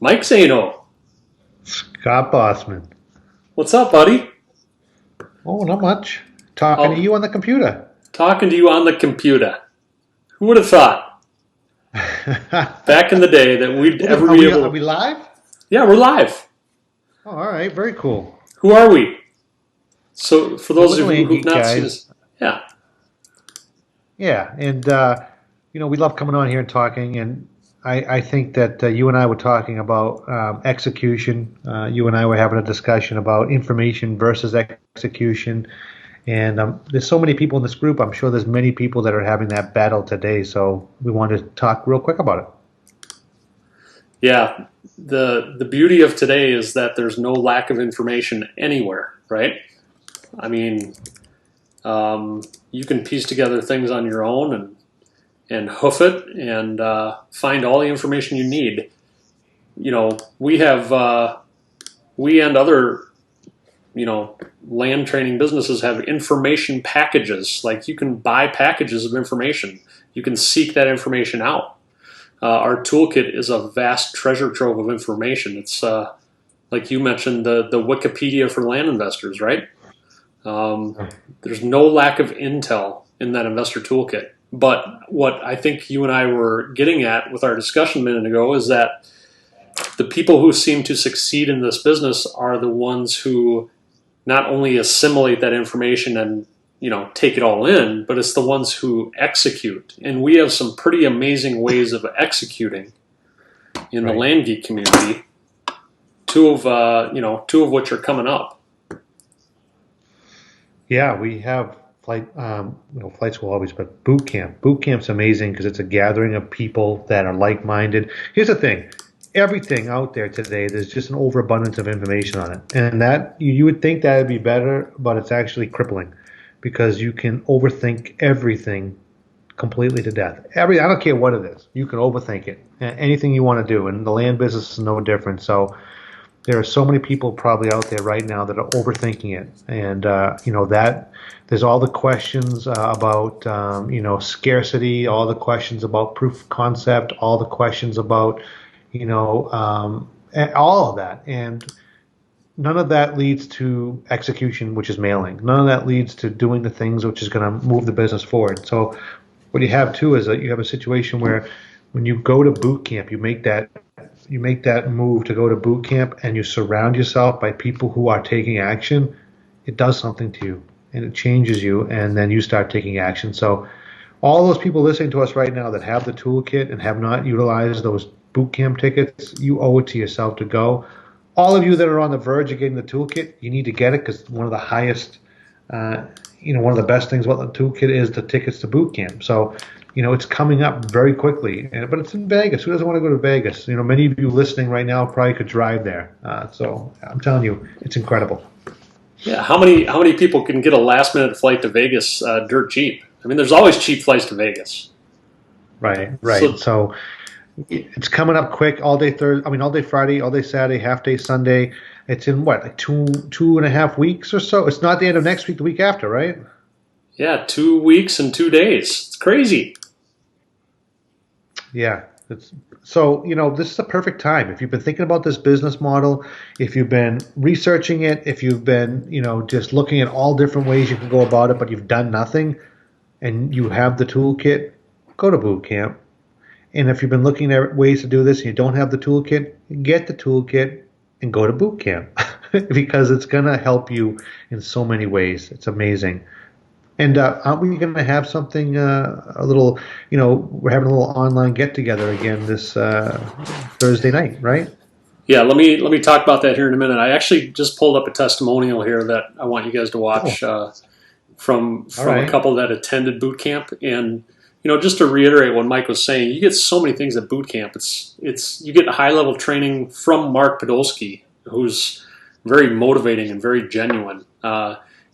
Mike Zano. Scott Bossman. What's up, buddy? Oh, not much. Talking to Oh, you on the computer. talking to you on the computer. Who would have thought back in the day that we'd Well, ever are be we are able we to? live? Yeah, we're live. Oh, all right, very cool. Who are we? So, for Well, those we're the of you Land who've Geek not seen guys. us, yeah, Yeah, and we love coming on here and talking. And I think that you and I were talking about execution. You and I were having a discussion about information versus execution. And there's so many people in this group. I'm sure there's many people that are having that battle today. So we wanted to talk real quick about it. yeah. The beauty of today is that there's no lack of information anywhere, right? I mean, you can piece together things on your own and hoof it and find all the information you need. We have we and other land training businesses have information packages. Like you can buy packages of information. You can seek that information out. Our toolkit is a vast treasure trove of information. It's like you mentioned the Wikipedia for land investors, right? Um, there's no lack of intel in that investor toolkit. But what I think you and I were getting at with our discussion a minute ago is that the people who seem to succeed in this business are the ones who not only assimilate that information and take it all in, but it's the ones who execute. And we have some pretty amazing ways of executing in the Right. land geek community. Two of which are coming up. Yeah, we have flight school always, but boot camp. Boot camp's amazing because it's a gathering of people that are like-minded. Here's the thing. Everything out there today, there's just an overabundance of information on it. And that you would think that would be better, but it's actually crippling because you can overthink everything completely to death. I don't care what it is. You can overthink it. Anything you want to do. And the land business is no different. So there are so many people probably out there right now that are overthinking it, and that there's all the questions about scarcity, all the questions about proof of concept, all the questions about all of that, and none of that leads to execution, which is mailing. None of that leads to doing the things which is going to move the business forward. So what you have too is that you have a situation where when you go to boot camp, you make that move to go to boot camp and you surround yourself by people who are taking action. It does something to you and it changes you, and then you start taking action. So all those people listening to us right now that have the toolkit and have not utilized those boot camp tickets, you owe it to yourself to go. All of you that are on the verge of getting the toolkit, you need to get it because one of the highest, one of the best things about the toolkit is the tickets to boot camp. So it's coming up very quickly, but it's in Vegas. Who doesn't want to go to Vegas? Many of you listening right now probably could drive there. So I'm telling you, it's incredible. Yeah, how many people can get a last minute flight to Vegas dirt cheap? I mean, there's always cheap flights to Vegas. Right. So So it's coming up quick. All day Thursday. All day Friday. All day Saturday. Half day Sunday. It's in what, like 2.5 weeks or so. It's not the end of next week. The week after, right? yeah, 2 weeks and 2 days. It's crazy. Yeah. So this is a perfect time. If you've been thinking about this business model, if you've been researching it, if you've been, just looking at all different ways you can go about it, but you've done nothing and you have the toolkit, go to boot camp. And if you've been looking at ways to do this and you don't have the toolkit, get the toolkit and go to boot camp because it's going to help you in so many ways. It's amazing. And aren't we going to have something, a little, we're having a little online get together again this Thursday night, right? Yeah, let me talk about that here in a minute. I actually just pulled up a testimonial here that I want you guys to Oh, watch from all a right. couple that attended boot camp. And just to reiterate what Mike was saying, you get so many things at boot camp. It's you get high level training from Mark Podolsky, who's very motivating and very genuine.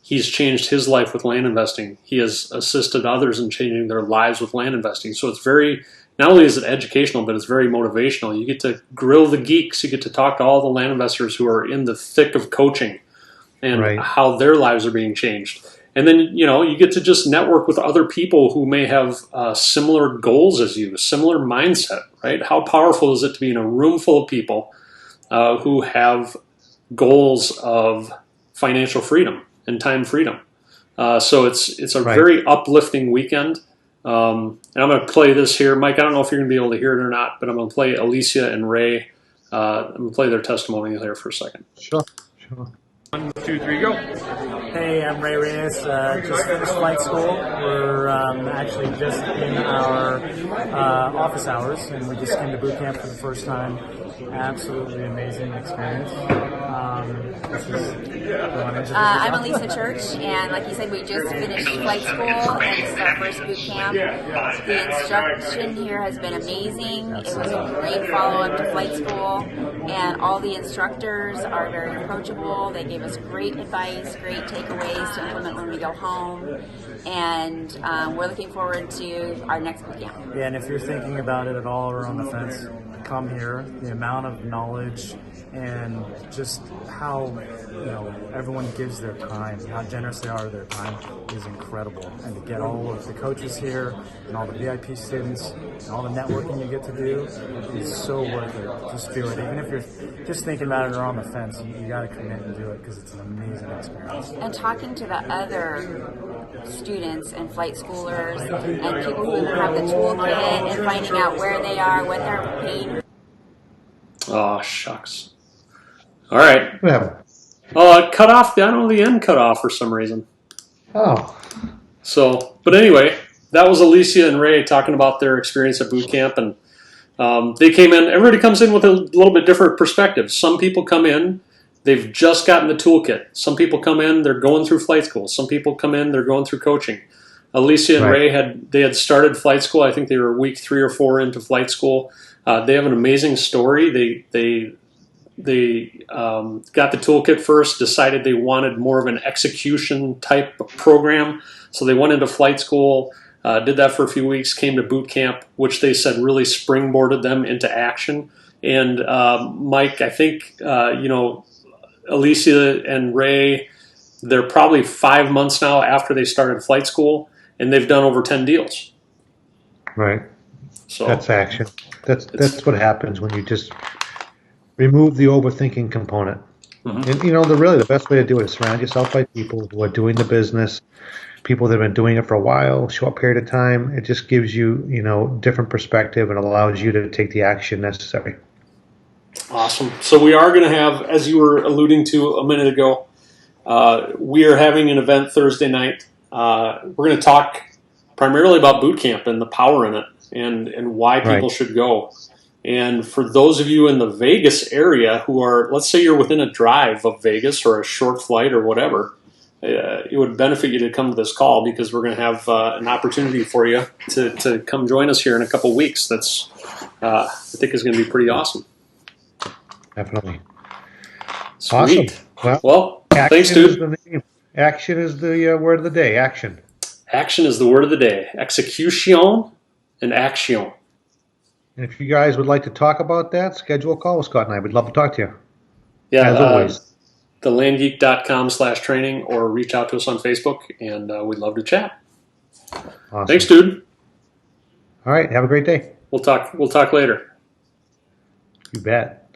He's changed his life with land investing. He has assisted others in changing their lives with land investing. So it's very, not only is it educational, but it's very motivational. You get to grill the geeks. You get to talk to all the land investors who are in the thick of coaching and Right. how their lives are being changed. And then, you get to just network with other people who may have similar goals as you, similar mindset, right? How powerful is it to be in a room full of people who have goals of financial freedom and time freedom? So it's a very uplifting weekend. And I'm going to play this here. Mike, I don't know if you're going to be able to hear it or not, but I'm going to play Alicia and Ray. I'm going to play their testimony here for a second. Sure. 1, 2, 3, go. Hey, I'm Ray Reyes. Just finished flight school. We're actually just in our office hours, and we just came to boot camp for the first time. Absolutely amazing experience. I'm Elisa Church, and like you said, we just finished flight school, and this is our first boot camp. The instruction here has been amazing. It was a great follow-up to flight school, and all the instructors are very approachable. They gave us great advice, great takeaways to implement when we go home, and we're looking forward to our next boot camp. Yeah, and if you're thinking about it at all or on the fence, come here. The amount of knowledge and just how everyone gives their time, how generous they are with their time is incredible. And to get all of the coaches here and all the VIP students and all the networking you get to do is so worth it. Just do it. Even if you're just thinking about it or on the fence, you got to commit and do it because it's an amazing experience. And talking to the other students and flight schoolers and people who have the toolkit and finding out where they are, what they're paid. Oh, shucks. All right. What happened? Oh, it cut off. I don't know, the end cut off for some reason. Oh. So, but anyway, that was Alicia and Ray talking about their experience at boot camp, and they came in. Everybody comes in with a little bit different perspective. Some people come in, they've just gotten the toolkit. Some people come in, they're going through flight school. Some people come in, they're going through coaching. Alicia and Ray had started flight school. I think they were week 3 or 4 into flight school. They have an amazing story. They got the toolkit first, decided they wanted more of an execution type of program. So they went into flight school, did that for a few weeks, came to boot camp, which they said really springboarded them into action. And Mike, I think, Alicia and Ray, they're probably 5 months now after they started flight school, and they've done over 10 deals. Right. So that's action. That's what happens when you just remove the overthinking component. Mm-hmm. And really the best way to do it is surround yourself by people who are doing the business, people that have been doing it for a while, short period of time. It just gives you, different perspective and allows you to take the action necessary. Awesome. So we are going to have, as you were alluding to a minute ago, we are having an event Thursday night. We're going to talk primarily about boot camp and the power in it and why people should go. And for those of you in the Vegas area who are, let's say you're within a drive of Vegas or a short flight or whatever, it would benefit you to come to this call because we're going to have an opportunity for you to come join us here in a couple weeks. That's I think is going to be pretty awesome. Definitely. Sweet. Awesome. Well thanks, dude. Action is the word of the day. Action. Action is the word of the day. Execution and action. And if you guys would like to talk about that, schedule a call with Scott and I. We'd love to talk to you. Yeah, as always. thelandgeek.com/training or reach out to us on Facebook, and we'd love to chat. Awesome. Thanks, dude. All right. Have a great day. We'll talk later. You bet.